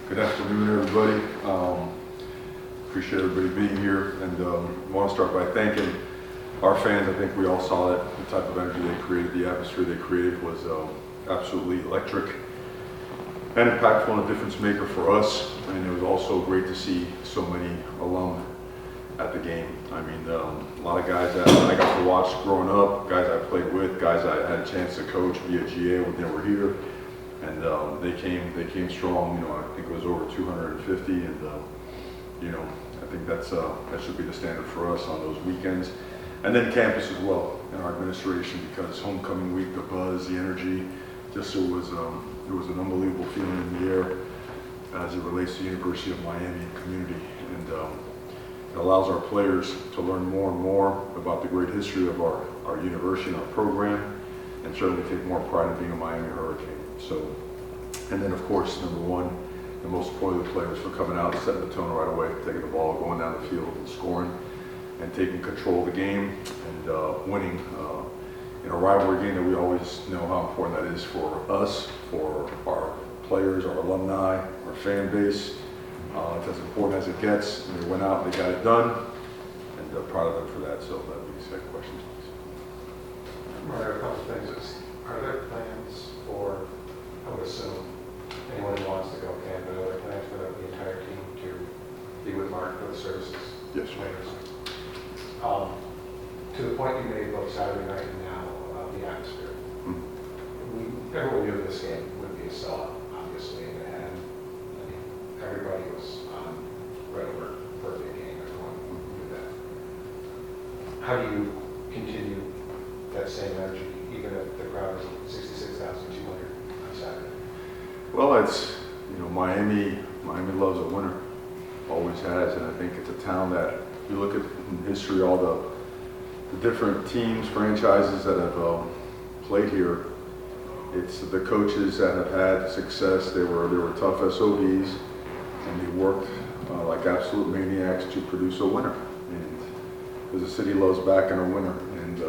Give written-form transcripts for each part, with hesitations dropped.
Good afternoon, everybody. Appreciate everybody being here, and want to start by thanking our fans. I think we all saw that the type of energy they created, the atmosphere they created was absolutely electric and impactful and a difference maker for us. And it was also great to see so many alum at the game. I mean, a lot of guys that I got to watch growing up, guys I played with, guys I had a chance to coach via GA when they were here, and they came strong. You know, I think it was over 250, and you know, I think that should be the standard for us on those weekends. And then campus as well, and our administration, because homecoming week, the buzz, the energy, just it was an unbelievable feeling in the air as it relates to the University of Miami and community. And it allows our players to learn more and more about the great history of our university and our program, and certainly take more pride in being a Miami Hurricane. So, and then of course, number one, the most spoiled players for coming out, setting the tone right away, taking the ball, going down the field and scoring, and taking control of the game and winning in a rivalry game that we always know how important that is for us, for our players, our alumni, our fan base. It's as important as it gets, and they went out and they got it done, and proud of them for that. So that would be the second question, please. Mario, a couple things. Are there plans for, I would assume, anyone who wants to go camping, are there plans for the entire team to be with Mark for the services? Yes. To the point you made both Saturday night and now about the atmosphere. Everyone knew this game would be a sellout, obviously, and everybody was on red alert for a big game. Everyone knew that. How do you continue that same energy, even if the crowd is 66,200 on Saturday? Well, it's, you know, Miami loves a winner, always has, and I think it's a town that, if you look at in history, all the different teams, franchises that have played here, it's the coaches that have had success. They were tough SOBs, and they worked like absolute maniacs to produce a winner. And because the city loves backing a winner, and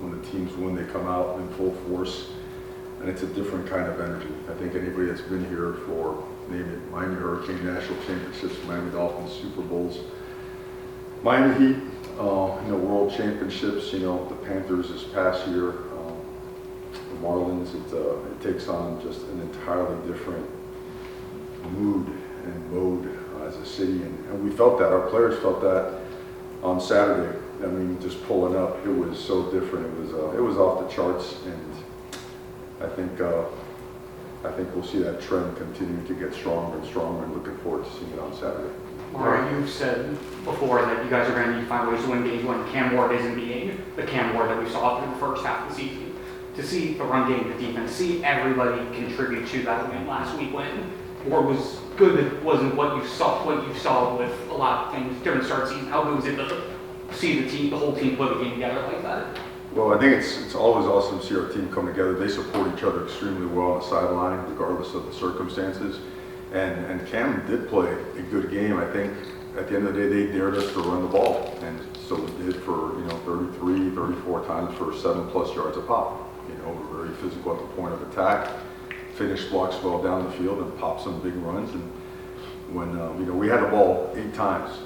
when the teams win, they come out in full force, and it's a different kind of energy. I think anybody that's been here for, name it, Miami Hurricane National Championships, Miami Dolphins Super Bowls, Miami Heat, you know, World Championships, you know, the Panthers this past year, the Marlins, it takes on just an entirely different mood and mode as a city, and we felt that. Our players felt that on Saturday. I mean, just pulling up, it was so different. It was off the charts, and I think we'll see that trend continue to get stronger and stronger, and looking forward to seeing it on Saturday. Mario, you've said before that you guys are going to need to find ways to win games when Cam Ward isn't being the Cam Ward that we saw through the first half of the season. To see the run game, the defense, see everybody contribute to that win last week when Ward was good, it wasn't what you saw with a lot of things during the start of the season. How good was it to see the whole team put a game together like that? Well, I think it's always awesome to see our team come together. They support each other extremely well on the sideline, regardless of the circumstances. And Cam did play a good game. I think at the end of the day, they dared us to run the ball. And so we did for, you know, 33, 34 times for 7+ yards a pop. You know, we're very physical at the point of attack, finished blocks well down the field and popped some big runs. And when, you know, we had the ball 8 times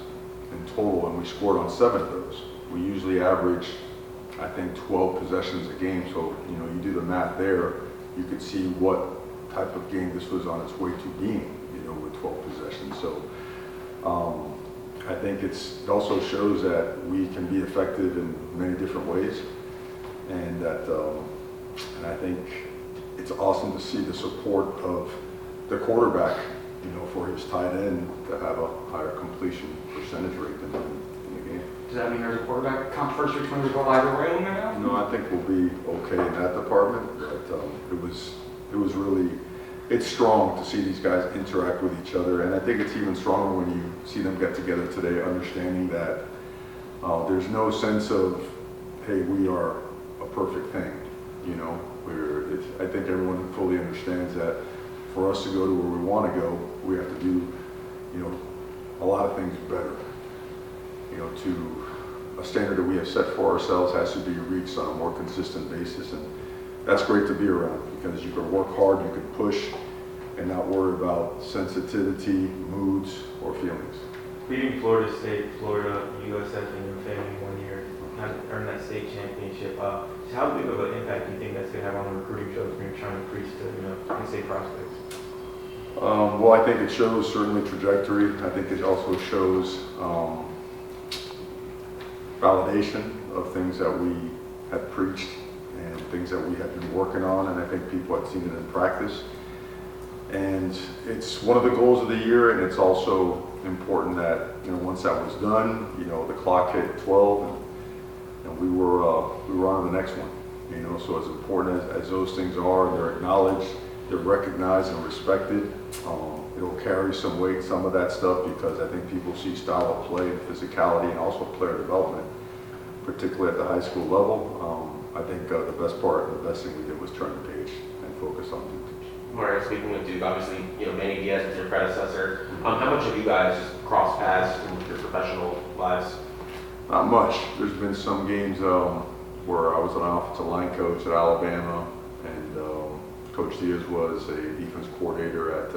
in total and we scored on 7 of those. We usually average, I think, 12 possessions a game. So, you know, you do the math there, you could see what type of game this was on its way to being, you know, with 12 possessions. So I think it also shows that we can be effective in many different ways, and that and I think it's awesome to see the support of the quarterback, you know, for his tight end to have a higher completion percentage rate than in the game. Does that mean there's a quarterback controversy between the go either way on that? No, I think we'll be okay in that department, but it was really, it's strong to see these guys interact with each other, and I think it's even stronger when you see them get together today, understanding that there's no sense of, hey, we are a perfect thing, you know. I think everyone fully understands that for us to go to where we want to go, we have to do, you know, a lot of things better. You know, to a standard that we have set for ourselves has to be reached on a more consistent basis, and that's great to be around because you can work hard, you can push, and not worry about sensitivity, moods, or feelings. Beating Florida State, Florida, USF, and your family 1 year, kind of earn that state championship. How big of an impact do you think that's going to have on the recruiting shows when you're trying to increase the in-state prospects? Well, I think it shows certainly trajectory. I think it also shows validation of things that we had preached and things that we had been working on, and I think people had seen it in practice. And it's one of the goals of the year, and it's also important that, once that was done, the clock hit 12, and we were on to the next one. So as important as those things are, they're acknowledged, they're recognized and respected. It'll carry some weight, some of that stuff, because I think people see style of play and physicality and also player development, particularly at the high school level. I think the best thing we did was turn the page and focus on Duke. Mario, speaking with Duke, obviously, Manny Diaz was your predecessor. How much have you guys just crossed paths in your professional lives? Not much. There's been some games where I was an offensive line coach at Alabama, and Coach Diaz was a defense coordinator at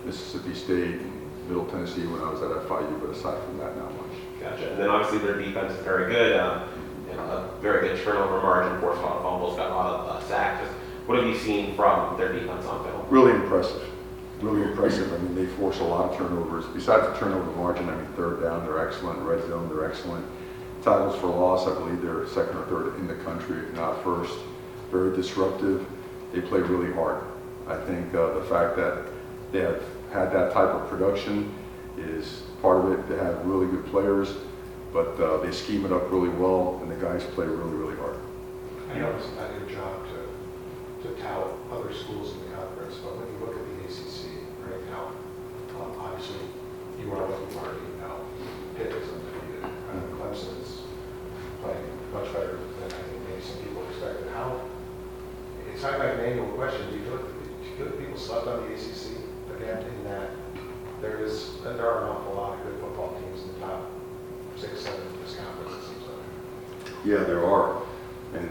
Mississippi State and Middle Tennessee when I was at FIU, but aside from that, not much. Gotcha. And then obviously their defense is very good. A very good turnover margin, forced a lot of fumbles, got a lot of sacks. What have you seen from their defense on film? Really impressive. Really impressive. I mean, they force a lot of turnovers. Besides the turnover margin, third down, they're excellent. Red zone, they're excellent. Tackles for loss, I believe they're second or third in the country, if not first. Very disruptive. They play really hard. I think the fact that they have had that type of production is part of it. They have really good players, but they scheme it up really well, and the guys play really, really hard. I know it's not your job to tout other schools in the conference, but when you look at the ACC right now, obviously you are what you are. Pitt is undefeated. Clemson's playing much better than I think maybe some people expected. It's not like an annual question. Do you feel like people slept on the ACC again in that there are an awful lot of good football teams in the top 6, 7 of this conference, it seems like. Yeah, there are. And,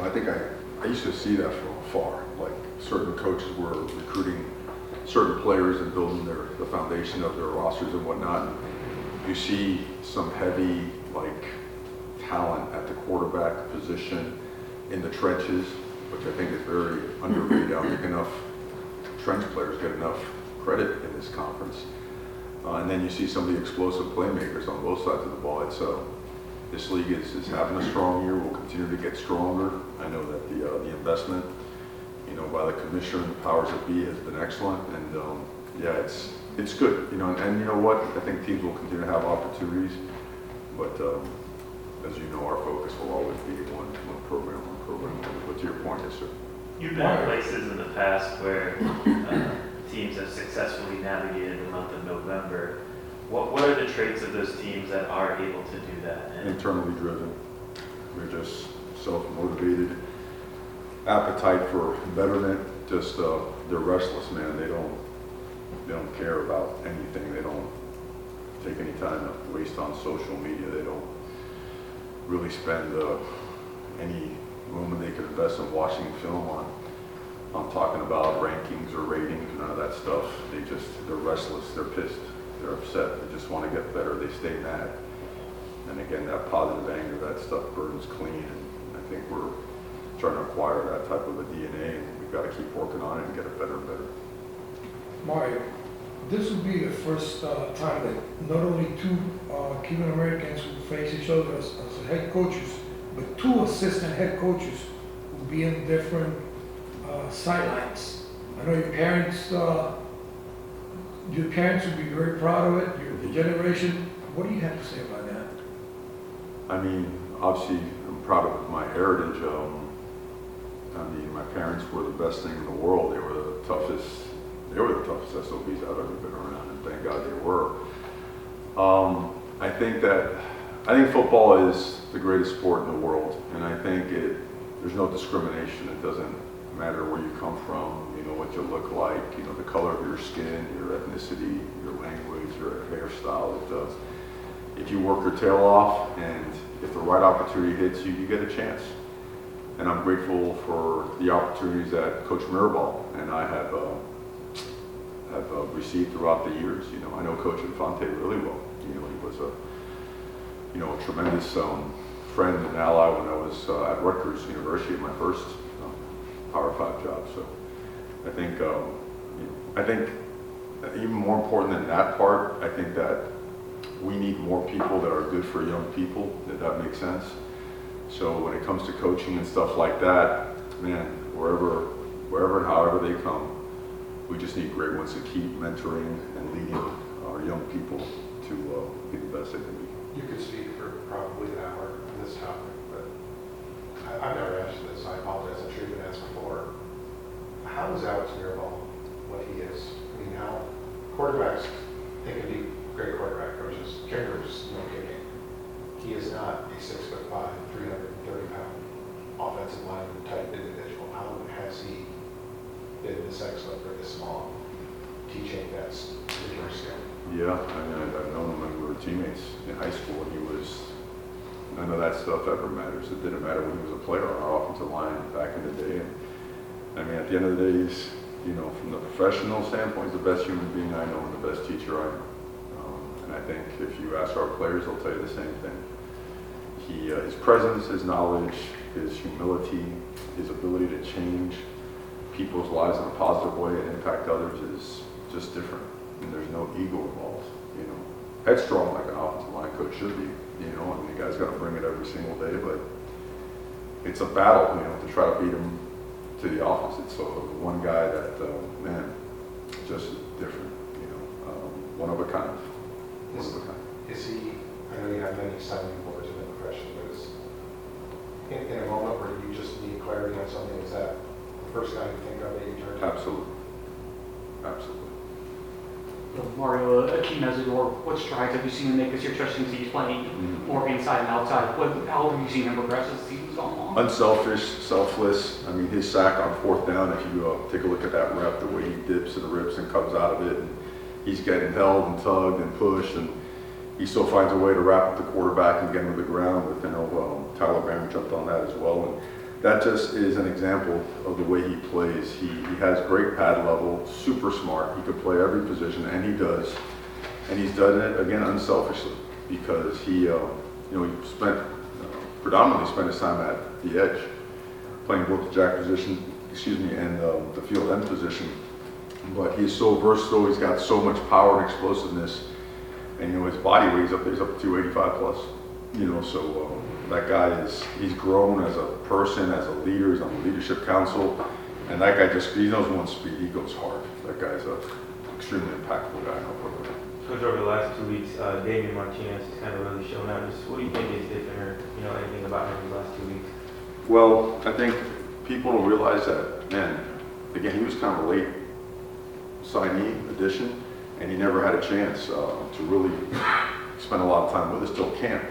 I think I used to see that from afar. Like, certain coaches were recruiting certain players and building the foundation of their rosters and whatnot. And you see some heavy, talent at the quarterback position in the trenches, which I think is very underrated. I don't think enough trench players get enough credit in this conference. And then you see some of the explosive playmakers on both sides of the ball. This league is having a strong year. We'll continue to get stronger. I know that the investment, by the commissioner and the powers that be has been excellent. And it's good. And you know what? I think teams will continue to have opportunities. But as you know, our focus will always be one program. But to your point, yes, sir. You've been in places in the past where teams have successfully navigated the month of November. What are the traits of those teams that are able to do that? Internally driven. They're just self-motivated. Appetite for betterment. Just they're restless, man. They don't care about anything. They don't take any time to waste on social media. They don't really spend any moment they could invest in watching film on talking about rankings or ratings, none of that stuff. They're restless, they're pissed, they're upset, they just want to get better, they stay mad. And again, that positive anger, that stuff burns clean, and I think we're trying to acquire that type of a DNA, and we've got to keep working on it and get it better and better. Mario, this will be the first time that not only two Cuban Americans will face each other as head coaches, but two assistant head coaches will be in different sidelines. I know your parents will be very proud of it, your generation. What do you have to say about that? Obviously, I'm proud of my heritage. My parents were the best thing in the world. They were the toughest SOBs I've ever been around, and thank God they were. I think football is the greatest sport in the world, and I think there's no discrimination. It doesn't matter where you come from, what you look like, the color of your skin, your ethnicity, your language, your hairstyle. If you work your tail off, and if the right opportunity hits you, you get a chance. And I'm grateful for the opportunities that Coach Mirabal and I have received throughout the years. You know, I know Coach Infante really well. You know, he was a tremendous friend and ally when I was at Rutgers University, my first Power 5 job. So I think, I think even more important than that part, I think that we need more people that are good for young people, if that makes sense. So when it comes to coaching and stuff like that, man, wherever and however they come, we just need great ones to keep mentoring and leading our young people to be the best they can be. You could speak for probably an hour on this topic, but I've never asked you this, I apologize, I'm sure you've been asked before. How is Alex Mirabal what he is? I mean, how quarterbacks, they can be great quarterback coaches, kickers, no kicking. He is not a 6'5", 330-pound offensive lineman type individual. How has he been this excellent for this long, teaching that's the first skill? Yeah, I mean, I've known him when we were teammates in high school, and he was, none of that stuff ever matters. It didn't matter when he was a player on our offensive line back in the day. And I mean, at the end of the day, he's, you know, from the professional standpoint, he's the best human being I know and the best teacher I know. And I think if you ask our players, they'll tell you the same thing. His presence, his knowledge, his humility, his ability to change people's lives in a positive way and impact others is just different. And there's no ego involved, you know. Headstrong like an offensive line coach should be, you know. I mean, the guy's got to bring it every single day, but it's a battle, you know, to try to beat him to the opposite. So the one guy that, man, just different, you know, one of a kind. One of a kind. Is he, I know you have many sounding boards in the profession, but is, in a moment where you just need clarity on something, is that the first guy you think of that you turn to? Absolutely. Absolutely. Mario, Akeem as what strides have you seen him make as you're trusting he's playing more inside and outside? How have you seen him progress as the season's gone along? Unselfish, selfless. I mean, his sack on 4th down, if you take a look at that rep, the way he dips and rips and comes out of it, and he's getting held and tugged and pushed, and he still finds a way to wrap up the quarterback and get him to the ground with, you know, Tyler Bammer jumped on that as well. And that just is an example of the way he plays. He has great pad level, super smart. He could play every position, and he does. And he's done it, again, unselfishly, because he, you know, he predominantly spent his time at the edge, playing both the jack position, and the field end position. But he's so versatile. He's got so much power and explosiveness. And, you know, his body weight, he's up to 285 plus. You know, so that guy he's grown as a person, as a leader. He's on the leadership council. And that guy he knows one speed. He goes hard. That guy's an extremely impactful guy in our program. Coach, over the last 2 weeks, David Martinez has kind of really shown out. Just what do you think is different, or, you know, anything about him in the last 2 weeks? Well, I think people don't realize that, man, again, he was kind of a late signee addition, and he never had a chance to really spend a lot of time with us till camp.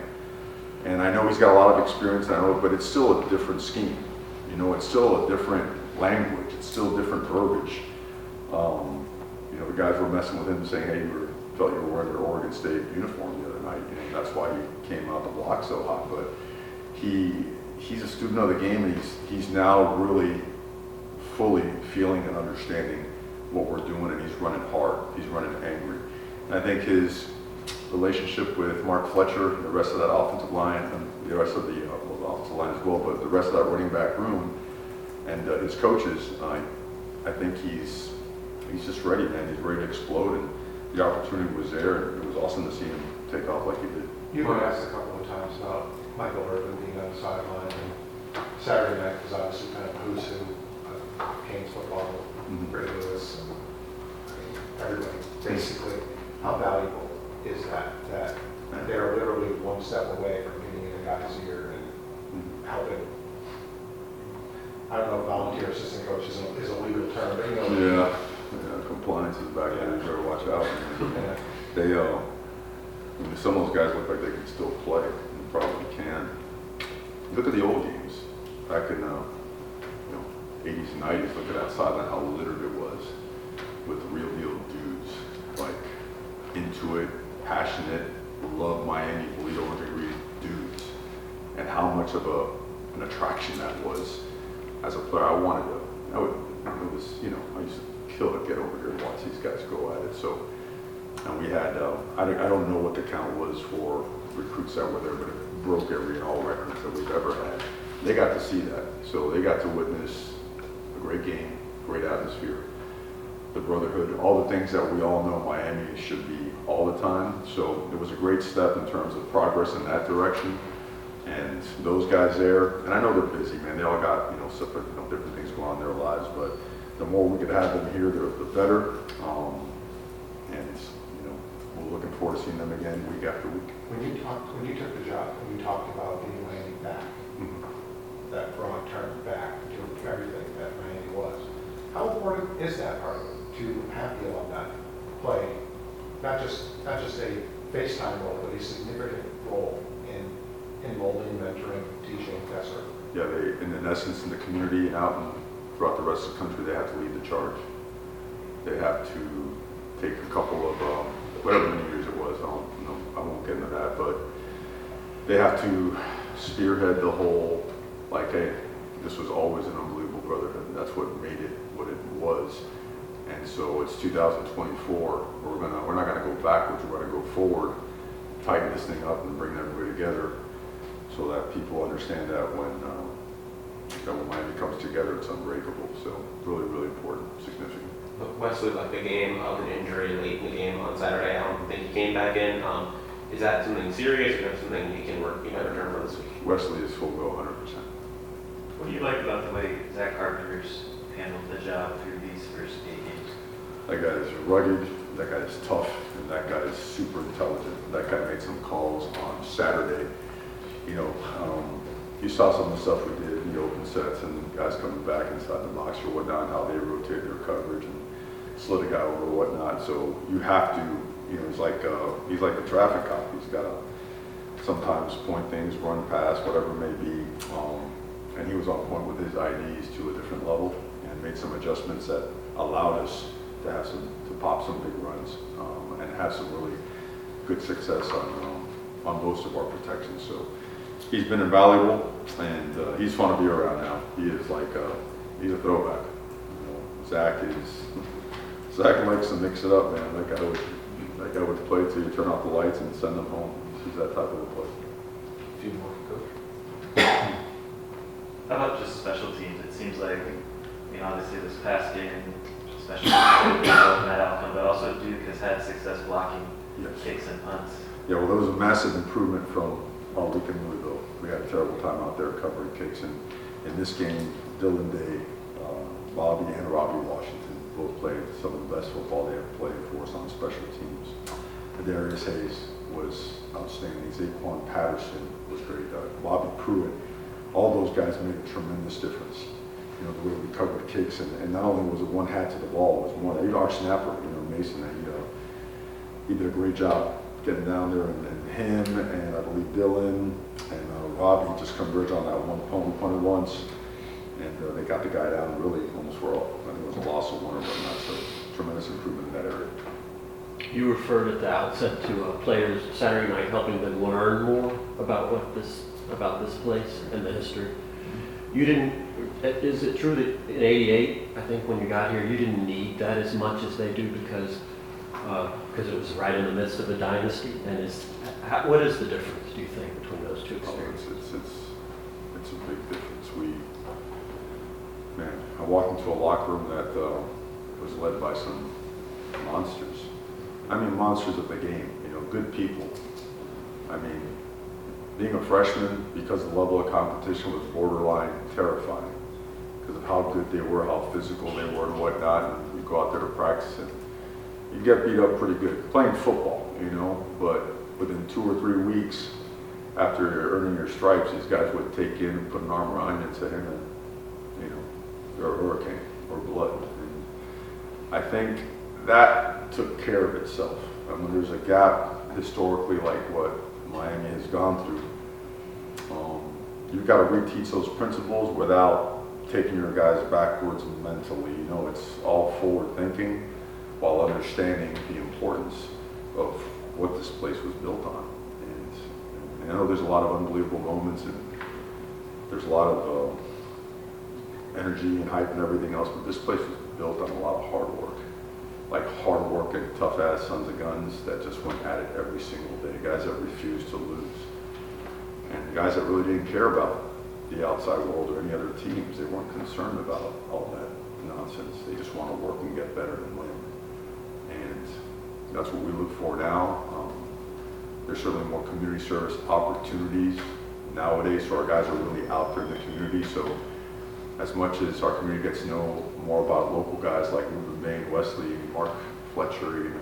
And I know he's got a lot of experience, and I know, but it's still a different scheme. You know, it's still a different language. It's still different verbiage. You know, the guys were messing with him, saying, "Hey, felt you were wearing your Oregon State uniform the other night," and that's why he came out the block so hot. But he's a student of the game, and he's now really fully feeling and understanding what we're doing, and he's running hard. He's running angry. And I think his relationship with Mark Fletcher and the rest of that offensive line, and the rest of the offensive line as well, but the rest of that running back room and his coaches, I think he's just ready, man. He's ready to explode, and the opportunity was there, and it was awesome to see him take off like he did. You've been asked a couple of times about Michael Irvin being on the sideline, and Saturday night was obviously kind of who's who of Canes football, Ray Lewis, and I mean, everybody. Basically, how valuable is that they're literally one step away from getting in a guy's ear and helping? I don't know if volunteer assistant coach is a legal term, but you know. Yeah, compliance is back there. You better watch out. Yeah. They, I mean, some of those guys look like they can still play, and probably can. Look at the old games back in, 80s and 90s. Look at that sideline, how littered it was with real deal dudes, like into it, passionate, love Miami, believe over degree dudes, and how much of a an attraction that was, as a player, I wanted to, it was, you know, I used to kill to get over here and watch these guys go at it. So, and we had, I don't know what the count was for recruits that were there, but it broke every and all records that we've ever had. They got to see that. So they got to witness a great game, great atmosphere, the brotherhood, all the things that we all know Miami should be all the time. So it was a great step in terms of progress in that direction. And those guys there, and I know they're busy, man. They all got, you know, separate, you know, different things going on in their lives, but the more we could have them here, the better. And you know, we're looking forward to seeing them again week after week. When you took the job, when you talked about getting Miami back, that broad term back to everything that Miami was, how important is that part of it, to have the alumni play not just a FaceTime role, but a significant role in molding, mentoring, teaching, that sort of thing? Yeah, they, in essence, in the community and out and throughout the rest of the country, they have to lead the charge. They have to take a couple of, whatever many years it was, I won't get into that, but they have to spearhead the whole, like, hey, this was always an unbelievable brotherhood, and that's what made it what it was. And so it's 2024, we're not gonna go backwards, we're gonna go forward, tighten this thing up and bring everybody together so that people understand that when Miami comes together, it's unbreakable. So really, really important, significant. But Wesley left the game of an injury late in the game on Saturday. I don't think he came back in. Is that something serious, or something he can work, you know, return for this week? Wesley is full go 100%. What do you like about the way Zach Carpenter's handled the job through these first 8 games? That guy is rugged, that guy is tough, and that guy is super intelligent. That guy made some calls on Saturday. You know, you saw some of the stuff we did in the open sets and guys coming back inside the box or whatnot, how they rotate their coverage and slid a guy over or whatnot. So you have to, you know, he's like the traffic cop. He's got to sometimes point things, run past, whatever it may be. And he was on point with his IDs to a different level and made some adjustments that allowed us to pop some big runs and have some really good success on most of our protections. So he's been invaluable, and he's fun to be around now. He is like he's a throwback. You know, Zach likes to mix it up, man. That guy would play till you turn off the lights and send them home. He's that type of a player. A few more, Coach. How about just special teams? It seems like, you know, obviously this past game, special teams in that outcome, but also Duke has had success blocking kicks and punts. Yeah, well, there was a massive improvement from our week in Louisville. We had a terrible time out there covering kicks, and in this game, Dylan Day, Bobby, and Robbie Washington both played some of the best football they ever played for us on special teams. Darius Hayes was outstanding. Zaquan Patterson was great. Bobby Pruitt. All those guys made a tremendous difference. You know, the way we covered kicks, and not only was it one hat to the ball, it was more. Our snapper, you know, Mason, he did a great job getting down there, and him, and I believe Dylan, and Robbie just converged on that one punt. We punted once, and they got the guy down really almost for all. I think it was a loss of one or whatnot, so tremendous improvement in that area. You referred at the outset to players Saturday night helping them learn more about this place and the history. You didn't. Is it true that in '88, I think when you got here, you didn't need that as much as they do because it was right in the midst of a dynasty? And what is the difference, do you think, between those two experiences? It's a big difference. I walked into a locker room that was led by some monsters. I mean, monsters of the game, you know, good people. I mean, being a freshman, because the level of competition was borderline terrifying because of how good they were, how physical they were and whatnot, and you go out there to practice and you get beat up pretty good. Playing football, you know, but within 2 or 3 weeks after earning your stripes, these guys would take you in and put an arm around you and say, hey man, you know, you're a hurricane or blood. And I think that took care of itself. I mean, there's a gap historically like what Miami has gone through. You've got to reteach those principles without taking your guys backwards mentally. You know, it's all forward thinking while understanding the importance of what this place was built on. And I know there's a lot of unbelievable moments, and there's a lot of energy and hype and everything else, but this place was built on a lot of hard work. Like hard work and tough ass sons of guns that just went at it every single day. Guys that refused to lose. And guys that really didn't care about the outside world or any other teams. They weren't concerned about all that nonsense. They just want to work and get better and win. And that's what we look for now. There's certainly more community service opportunities nowadays, so our guys are really out there in the community. So as much as our community gets to know more about local guys like Ruben Bain, Wesley, Mark Fletcher,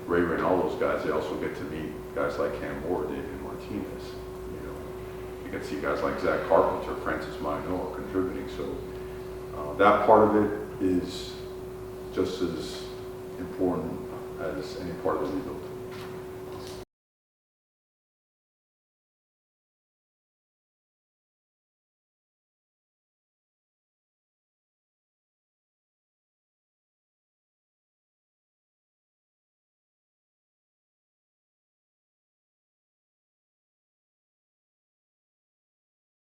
Ray and all those guys, they also get to meet guys like Cam Ward, David Martinez. You can see guys like Zach Carpenter, Francis Minoa contributing. So that part of it is just as important as any part of the rebuild.